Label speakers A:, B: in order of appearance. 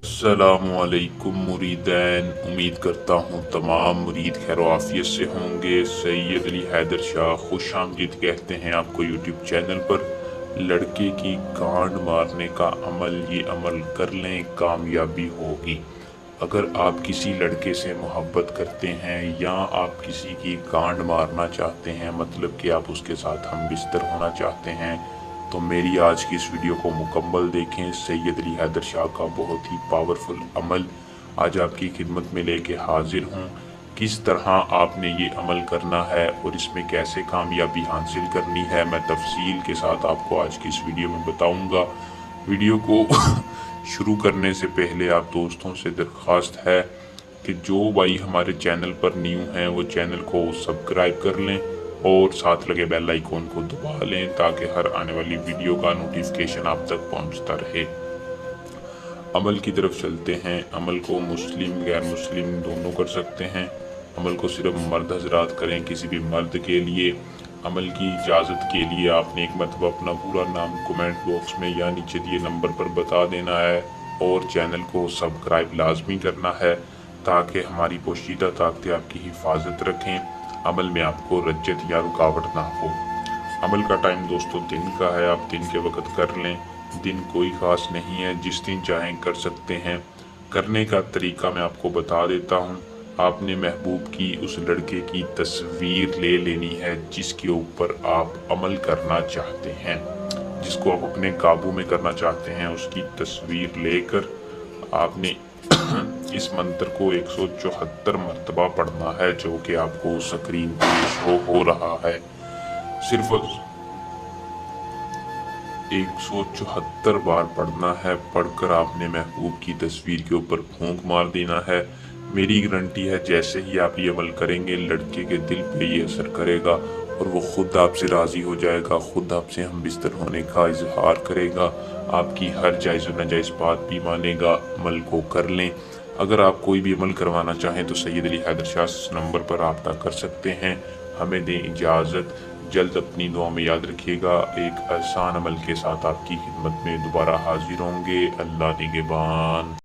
A: अस्सलामुअलैकुम मुरीदैन। उम्मीद करता हूँ तमाम मुरीद खैर आफियत से होंगे। सैयद अली हैदर शाह खुश आमदीद कहते हैं आपको यूट्यूब चैनल पर। लड़के की गांड मारने का अमल, ये अमल कर लें कामयाबी होगी। अगर आप किसी लड़के से मोहब्बत करते हैं या आप किसी की गांड मारना चाहते हैं, मतलब कि आप उसके साथ हम बिस्तर होना चाहते हैं, तो मेरी आज की इस वीडियो को मुकम्मल देखें। सैयद अली हैदर शाह का बहुत ही पावरफुल अमल आज आपकी खिदमत में लेके हाजिर हूँ। किस तरह आपने ये अमल करना है और इसमें कैसे कामयाबी हासिल करनी है, मैं तफसील के साथ आपको आज की इस वीडियो में बताऊंगा। वीडियो को शुरू करने से पहले आप दोस्तों से दरख्वास्त है कि जो भाई हमारे चैनल पर न्यू हैं वो चैनल को सब्सक्राइब कर लें और साथ लगे बेल आइकॉन को दबा लें ताकि हर आने वाली वीडियो का नोटिफिकेशन आप तक पहुंचता रहे। अमल की तरफ चलते हैं। अमल को मुस्लिम गैर मुस्लिम दोनों कर सकते हैं। अमल को सिर्फ मर्द हजरात करें। किसी भी मर्द के लिए अमल की इजाज़त के लिए आपने एक मतलब अपना पूरा नाम कमेंट बॉक्स में या नीचे दिए नंबर पर बता देना है और चैनल को सब्सक्राइब लाजमी करना है ताकि हमारी पोशीदा ताकतें आपकी हिफाजत रखें, अमल में आपको रज्जत या रुकावट ना हो। अमल का टाइम दोस्तों दिन का है, आप दिन के वक्त कर लें। दिन कोई ख़ास नहीं है, जिस दिन चाहें कर सकते हैं। करने का तरीका मैं आपको बता देता हूँ। आपने महबूब की उस लड़के की तस्वीर ले लेनी है जिसके ऊपर आप अमल करना चाहते हैं, जिसको आप अपने काबू में करना चाहते हैं। उसकी तस्वीर लेकर आपने इस मंत्र को 174 मरतबा पढ़ना है, जो कि आपको स्क्रीन पर शो हो रहा है। सिर्फ 174 बार पढ़ना है। पढ़कर आपने महबूब की तस्वीर के ऊपर फूंक मार देना है। मेरी गारंटी है जैसे ही आप ये अमल करेंगे लड़के के दिल पे ये असर करेगा और वो खुद आपसे राज़ी हो जाएगा, खुद आपसे हम बिस्तर होने का इजहार करेगा, आपकी हर जायज़ व नाजायज़ बात भी मानेगा। अमल को कर लें। अगर आप कोई भी अमल करवाना चाहें तो सैयद अली हैदर शाह नंबर पर रब्ता कर सकते हैं। हमें दें इजाज़त। जल्द अपनी दुआ में याद रखिएगा। एक आसान अमल के साथ आपकी खिदमत में दोबारा हाजिर होंगे। अल्लाह निगहबान।